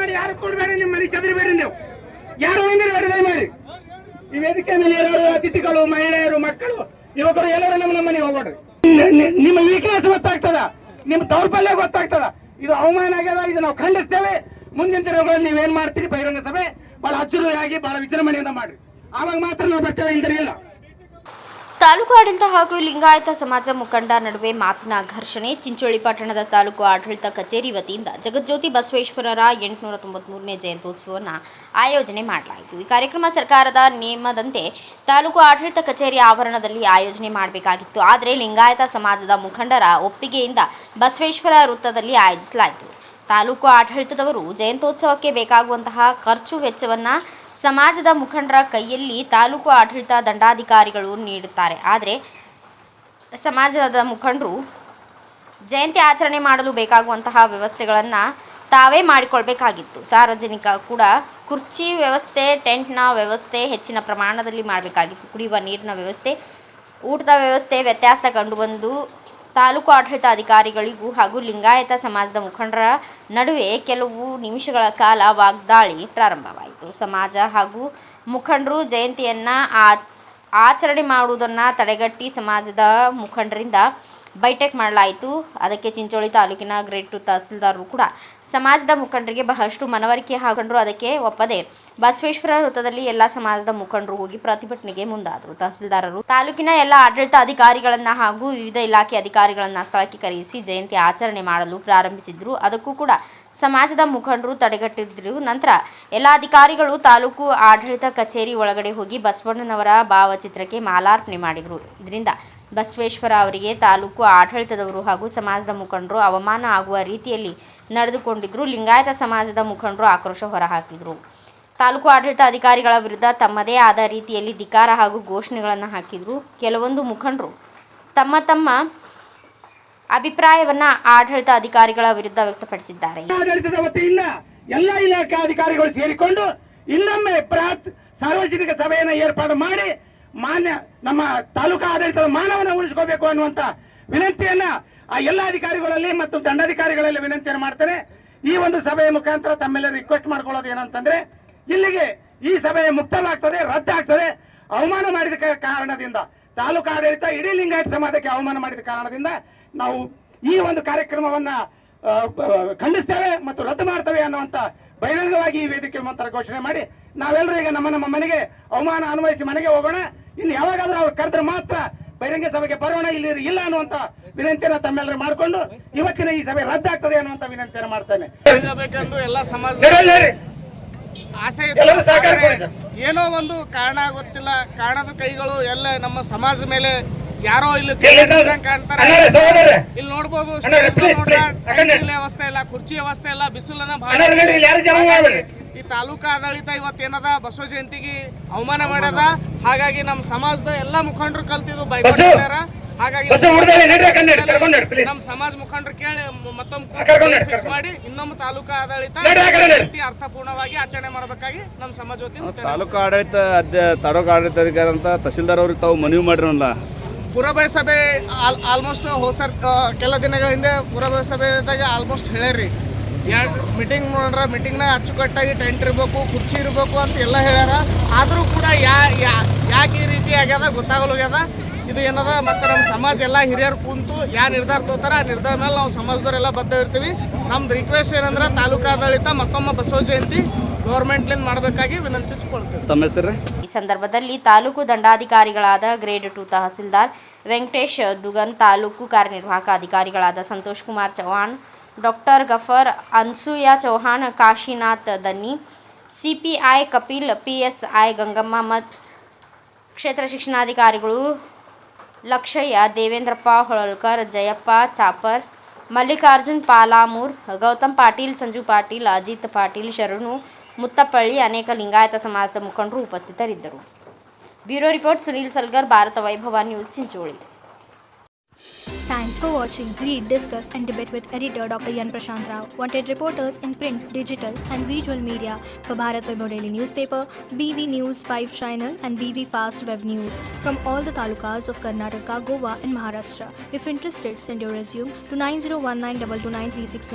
ದಯಮಾಡಿ ಯಾರು ಕೊಡಬೇಡಿ, ನಿಮ್ಮ ಮನೆ ಚದರಿಬೇಡಿ. ನೀವು ಯಾರು ಬಂದಿರಬೇಡಿ ದಯಮಾಡಿ. ಈ ವೇದಿಕೆ ಮೇಲೆ ಇರೋರು ಅತಿಥಿಗಳು, ಮಹಿಳೆಯರು, ಮಕ್ಕಳು, ಯುವಕರು ಎಲ್ಲರೂ ನಮ್ಮ ಮನೆಗೆ ಹೋಗ್ಬೇಡ್ರಿ. ನಿಮ್ಮ ವೀಕ್ನೆಸ್ ಗೊತ್ತಾಗ್ತದ, ನಿಮ್ಮ ದೌರ್ಬಲ್ಯ ಗೊತ್ತಾಗ್ತದ. ಇದು ಅವಮಾನ ಆಗ್ಯದ. ಇದು ನಾವು ಖಂಡಿಸ್ತೇವೆ. ಮುಂದಿನ ದಿನಗಳಲ್ಲಿ ನೀವೇನ್ ಮಾಡ್ತೀರಿ, ಬಹಿರಂಗ ಸಭೆ ಬಹಳ ಅಚ್ಚುರಿಯಾಗಿ ಬಹಳ ವಿಜೃಂಭಣೆಯಿಂದ ಮಾಡ್ರಿ. ಆವಾಗ ಮಾತ್ರ ನಾವು ಬರ್ತೇವೆ, ಇಲ್ದಿರಿ ಇಲ್ಲ. ತಾಲೂಕು ಆಡಳಿತ ಹಾಗೂ ಲಿಂಗಾಯತ ಸಮಾಜ ಮುಖಂಡ ನಡುವೆ ಮಾತಿನ ಘರ್ಷಣೆ. ಚಿಂಚೋಳಿ ಪಟ್ಟಣದ ತಾಲೂಕು ಆಡಳಿತ ಕಚೇರಿ ವತಿಯಿಂದ ಜಗಜ್ಯೋತಿ ಬಸವೇಶ್ವರರ 893ನೇ ಜಯಂತ್ಯೋತ್ಸವವನ್ನು ಆಯೋಜನೆ ಮಾಡಲಾಯಿತು. ಈ ಕಾರ್ಯಕ್ರಮ ಸರ್ಕಾರದ ನಿಯಮದಂತೆ ತಾಲೂಕು ಆಡಳಿತ ಕಚೇರಿ ಆವರಣದಲ್ಲಿ ಆಯೋಜನೆ ಮಾಡಬೇಕಾಗಿತ್ತು. ಆದರೆ ಲಿಂಗಾಯತ ಸಮಾಜದ ಮುಖಂಡರ ಒಪ್ಪಿಗೆಯಿಂದ ಬಸವೇಶ್ವರ ವೃತ್ತದಲ್ಲಿ ಆಯೋಜಿಸಲಾಯಿತು. ತಾಲೂಕು ಆಡಳಿತದವರು ಜಯಂತ್ಯೋತ್ಸವಕ್ಕೆ ಬೇಕಾಗುವಂತಹ ಖರ್ಚು ವೆಚ್ಚವನ್ನು ಸಮಾಜದ ಮುಖಂಡರ ಕೈಯಲ್ಲಿ ತಾಲೂಕು ಆಡಳಿತ ದಂಡಾಧಿಕಾರಿಗಳು ನೀಡುತ್ತಾರೆ. ಆದರೆ ಸಮಾಜದ ಮುಖಂಡರು ಜಯಂತಿ ಆಚರಣೆ ಮಾಡಲು ಬೇಕಾಗುವಂತಹ ವ್ಯವಸ್ಥೆಗಳನ್ನು ತಾವೇ ಮಾಡಿಕೊಳ್ಬೇಕಾಗಿತ್ತು. ಸಾರ್ವಜನಿಕ ಕೂಡ ಕುರ್ಚಿ ವ್ಯವಸ್ಥೆ, ಟೆಂಟ್ನ ವ್ಯವಸ್ಥೆ ಹೆಚ್ಚಿನ ಪ್ರಮಾಣದಲ್ಲಿ ಮಾಡಬೇಕಾಗಿತ್ತು. ಕುಡಿಯುವ ನೀರಿನ ವ್ಯವಸ್ಥೆ, ಊಟದ ವ್ಯವಸ್ಥೆ ವ್ಯತ್ಯಾಸ ಕಂಡುಬಂದು ತಾಲೂಕು ಆಡಳಿತ ಅಧಿಕಾರಿಗಳಿಗೂ ಹಾಗೂ ಲಿಂಗಾಯತ ಸಮಾಜದ ಮುಖಂಡರ ನಡುವೆ ಕೆಲವು ನಿಮಿಷಗಳ ಕಾಲ ವಾಗ್ದಾಳಿ ಪ್ರಾರಂಭವಾಯಿತು. ಸಮಾಜ ಹಾಗೂ ಮುಖಂಡರು ಜಯಂತಿಯನ್ನು ಆಚರಣೆ ಮಾಡುವುದನ್ನು ತಡೆಗಟ್ಟಿ ಸಮಾಜದ ಮುಖಂಡರಿಂದ ಬೈಠಕ್ ಮಾಡಲಾಯಿತು. ಅದಕ್ಕೆ ಚಿಂಚೋಳಿ ತಾಲೂಕಿನ ಗ್ರೇಡ್ 2 ತಹಸೀಲ್ದಾರರು ಕೂಡ ಸಮಾಜದ ಮುಖಂಡರಿಗೆ ಬಹಳಷ್ಟು ಮನವರಿಕೆ ಹಾಕೊಂಡ್ರು. ಅದಕ್ಕೆ ಒಪ್ಪದೆ ಬಸವೇಶ್ವರ ವೃತ್ತದಲ್ಲಿ ಎಲ್ಲ ಸಮಾಜದ ಮುಖಂಡರು ಹೋಗಿ ಪ್ರತಿಭಟನೆಗೆ ಮುಂದಾದರು. ತಹಸೀಲ್ದಾರರು ತಾಲೂಕಿನ ಎಲ್ಲ ಆಡಳಿತ ಅಧಿಕಾರಿಗಳನ್ನು ಹಾಗೂ ವಿವಿಧ ಇಲಾಖೆ ಅಧಿಕಾರಿಗಳನ್ನು ಸ್ಥಳಕ್ಕೆ ಕರೆಯಿಸಿ ಜಯಂತಿ ಆಚರಣೆ ಮಾಡಲು ಪ್ರಾರಂಭಿಸಿದ್ರು. ಅದಕ್ಕೂ ಕೂಡ ಸಮಾಜದ ಮುಖಂಡರು ತಡೆಗಟ್ಟಿದ್ರು. ನಂತರ ಎಲ್ಲ ಅಧಿಕಾರಿಗಳು ತಾಲೂಕು ಆಡಳಿತ ಕಚೇರಿ ಒಳಗಡೆ ಹೋಗಿ ಬಸವಣ್ಣನವರ ಭಾವಚಿತ್ರಕ್ಕೆ ಮಾಲಾರ್ಪಣೆ ಮಾಡಿದರು. ಇದರಿಂದ ಬಸವೇಶ್ವರ ಅವರಿಗೆ ತಾಲೂಕು ಆಡಳಿತದವರು ಹಾಗೂ ಸಮಾಜದ ಮುಖಂಡರು ಅವಮಾನ ಆಗುವ ರೀತಿಯಲ್ಲಿ ನಡೆದುಕೊಂಡಿದ್ದರು. ಲಿಂಗಾಯತ ಸಮಾಜದ ಮುಖಂಡರು ಆಕ್ರೋಶ ಹೊರಹಾಕಿದರು. ತಾಲೂಕು ಆಡಳಿತ ಅಧಿಕಾರಿಗಳ ವಿರುದ್ಧ ತಮ್ಮದೇ ಆದ ರೀತಿಯಲ್ಲಿ ಧಿಕ್ಕಾರ ಹಾಗೂ ಘೋಷಣೆಗಳನ್ನು ಹಾಕಿದರು. ಕೆಲವೊಂದು ಮುಖಂಡರು ತಮ್ಮ ಅಭಿಪ್ರಾಯವನ್ನ ಆಡಳಿತ ಅಧಿಕಾರಿಗಳ ವಿರುದ್ಧ ವ್ಯಕ್ತಪಡಿಸಿದ್ದಾರೆ. ಆಡಳಿತದ ವತಿಯಿಂದ ಎಲ್ಲ ಇಲಾಖೆ ಅಧಿಕಾರಿಗಳು ಸೇರಿಕೊಂಡು ಇನ್ನೊಮ್ಮೆ ಸಾರ್ವಜನಿಕ ಸಭೆಯನ್ನು ಏರ್ಪಾಡು ಮಾಡಿ ಮಾನ್ಯ ನಮ್ಮ ತಾಲೂಕಾ ಆಡಳಿತದ ಮಾನವನ್ನ ಉಳಿಸ್ಕೋಬೇಕು ಅನ್ನುವಂತ ವಿನಂತಿಯನ್ನ ಆ ಎಲ್ಲ ಅಧಿಕಾರಿಗಳಲ್ಲಿ ಮತ್ತು ದಂಡಾಧಿಕಾರಿಗಳಲ್ಲಿ ವಿನಂತಿಯನ್ನು ಮಾಡ್ತಾರೆ. ಈ ಒಂದು ಸಭೆಯ ಮುಖಾಂತರ ತಮ್ಮೆಲ್ಲರೂ ರಿಕ್ವೆಸ್ಟ್ ಮಾಡ್ಕೊಳ್ಳೋದು ಏನಂತಂದ್ರೆ, ಇಲ್ಲಿಗೆ ಈ ಸಭೆ ಮುಕ್ತವಾಗ್ತದೆ, ರದ್ದಾಗ್ತದೆ. ಅವಮಾನ ಮಾಡಿದ ಕಾರಣದಿಂದ ತಾಲೂಕಾ ಆಡಳಿತ ಇಡೀ ಲಿಂಗಾಯತ ಸಮಾಜಕ್ಕೆ ಅವಮಾನ ಮಾಡಿದ ಕಾರಣದಿಂದ ನಾವು ಈ ಒಂದು ಕಾರ್ಯಕ್ರಮವನ್ನ ಖಂಡಿಸ್ತೇವೆ ಮತ್ತು ರದ್ದು ಮಾಡ್ತೇವೆ ಅನ್ನುವಂತ ಬಹಿರಂಗವಾಗಿ ಈ ವೇದಿಕೆ ಮುಖಾಂತರ ಘೋಷಣೆ ಮಾಡಿ ನಾವೆಲ್ಲರೂ ಈಗ ನಮ್ಮ ಮನೆಗೆ ಅವಮಾನ ಅನುಭವಿಸಿ ಮನೆಗೆ ಹೋಗೋಣ. ಇನ್ನು ಯಾವಾಗಾದ್ರೂ ಅವ್ರು ಕರೆದ್ರೆ ಮಾತ್ರ ಬಹಿರಂಗ ಸಭೆಗೆ ಬರೋಣ, ಇಲ್ಲಿ ಇಲ್ಲ ಅನ್ನುವಂತ ವಿನಂತಿಯನ್ನ ತಮ್ಮೆಲ್ಲರೂ ಮಾಡಿಕೊಂಡು ಇವತ್ತಿನ ಈ ಸಭೆ ರದ್ದಾಗ್ತದೆ ಅನ್ನುವಂತ ವಿನಂತಿಯನ್ನು ಮಾಡ್ತೇನೆ. ಎಲ್ಲ ಸಮಾಜ ಆಸೆ ಏನೋ ಒಂದು ಕಾರಣ ಗೊತ್ತಿಲ್ಲ, ಕಾರಣದ ಕೈಗಳು ಎಲ್ಲ ನಮ್ಮ ಸಮಾಜ ಮೇಲೆ ಯಾರೋ ಇಲ್ಲಿ ಕಾಣ್ತಾರೆ. ಇಲ್ಲಿ ನೋಡ್ಬೋದು, ವ್ಯವಸ್ಥೆ ಇಲ್ಲ, ಕುರ್ಚಿ ವ್ಯವಸ್ಥೆ ಇಲ್ಲ, ಬಿಸಿಲನ್ನ ಬಹಳ. ಈ ತಾಲೂಕಾ ಆಡಳಿತ ಇವತ್ತೇನದ ಬಸವ ಜಯಂತಿಗೆ ಅವಮಾನ ಮಾಡ್ಯದ. ಹಾಗಾಗಿ ನಮ್ಮ ಸಮಾಜದ ಎಲ್ಲಾ ಮುಖಂಡರು ಕಲ್ತಿದ್ದು ಬೈಕೊಟ್ಟಾರ. ಹಾಗಾಗಿ ನಮ್ಮ ಸಮಾಜ ಮುಖಂಡರು ಕೇಳಿ ಮತ್ತೊಮ್ಮೆ ಫಿಕ್ಸ್ ಮಾಡಿ ಇನ್ನೊಮ್ಮೆ ತಾಲೂಕಾ ಆಡಳಿತ ಅರ್ಥಪೂರ್ಣವಾಗಿ ಆಚರಣೆ ಮಾಡಬೇಕಾಗಿ ನಮ್ಮ ಸಮಾಜ ವತಿಯಿಂದ ತಾಲೂಕಾ ಆಡಳಿತ ತಹಸೀಲ್ದಾರ್ ಅವ್ರಿಗೆ ತಾವು ಮನವಿ ಮಾಡಿರಲ್ಲ. ಪುರಭಯ ಸಭೆ ಆಲ್ಮೋಸ್ಟ್ ಹೋಸರ್ ಕೆಲ ದಿನಗಳ ಹಿಂದೆ ಪುರಭಯ ಸಭೆದಾಗ ಆಲ್ಮೋಸ್ಟ್ ಹೇಳ್ಯಾರಿ. ಮೀಟಿಂಗ್ ನೋಡ್ರ ಮೀಟಿಂಗ್ನಾಗ ಅಚ್ಚುಕಟ್ಟಾಗಿ ಟೆಂಟ್ ಇರಬೇಕು, ಕುರ್ಚಿ ಇರಬೇಕು ಅಂತ ಎಲ್ಲ ಹೇಳ್ಯಾರ. ಆದರೂ ಕೂಡ ಯಾಕೆ ಈ ರೀತಿ ಆಗ್ಯದ ಗೊತ್ತಾಗಲ್ಲಾಗ್ಯದ. ಇದು ಏನದ ಮತ್ತು ನಮ್ಮ ಸಮಾಜ ಎಲ್ಲ ಹಿರಿಯರು ಕುಂತು ನಿರ್ಧಾರ ತಗೋತಾರ ಆ ನಿರ್ಧಾರ ಮೇಲೆ ನಾವು ಸಮಾಜದವರೆಲ್ಲ ಬದ್ಧ ಇರ್ತೀವಿ. ನಮ್ದು ರಿಕ್ವೆಸ್ಟ್ ಏನಂದ್ರೆ ತಾಲೂಕಾ ಆಡಳಿತ ಮತ್ತೊಮ್ಮೆ ಬಸವ ಜಯಂತಿ ಗೌರ್ಮೆಂಟ್ಲಿಂದ ಮಾಡಬೇಕಾಗಿ ವಿನಂತಿಸಿಕೊಳ್ತೀವಿ. ತಮ್ಮ ಹೆಸರು? ಈ ಸಂದರ್ಭದಲ್ಲಿ ತಾಲೂಕು ದಂಡಾಧಿಕಾರಿಗಳಾದ ಗ್ರೇಡ್ 2 ತಹಸೀಲ್ದಾರ್ ವೆಂಕಟೇಶ್ ದುಗನ್, ತಾಲೂಕು ಕಾರ್ಯನಿರ್ವಾಹಕ ಅಧಿಕಾರಿಗಳಾದ Santosh Kumar Chauhan, doctor Gafar, Anasuya Chauhan, Kashinath Danni, CPI Kapil, PSI Gangamma ಮತ್ತು ಕ್ಷೇತ್ರ ಶಿಕ್ಷಣಾಧಿಕಾರಿಗಳು ಲಕ್ಷಯ್ಯ, ದೇವೇಂದ್ರಪ್ಪ ಹೊಳಲ್ಕರ್, ಜಯಪ್ಪ ಚಾಪರ್, ಮಲ್ಲಿಕಾರ್ಜುನ್ ಪಾಲಾಮೂರ್, ಗೌತಮ್ ಪಾಟೀಲ್, ಸಂಜು ಪಾಟೀಲ್, ಅಜಿತ್ ಪಾಟೀಲ್, ಶರಣು ಮುತ್ತಪ್ಪಳ್ಳಿ, ಅನೇಕ ಲಿಂಗಾಯತ ಸಮಾಜದ ಮುಖಂಡರು ಉಪಸ್ಥಿತರಿದ್ದರು. Bureau report Sunil Salgar, Bharata Vaibhava news, Chincholi. Thanks for watching. Read, discuss and debate with editor Dr. Yan Prashant Rao. Wanted reporters in print, digital and visual media for Bharat Vaibhav Daily Newspaper, BV News 5 Channel and BV Fast Web News from all the talukas of Karnataka, Goa and Maharashtra. If interested, send your resume to 9019229369.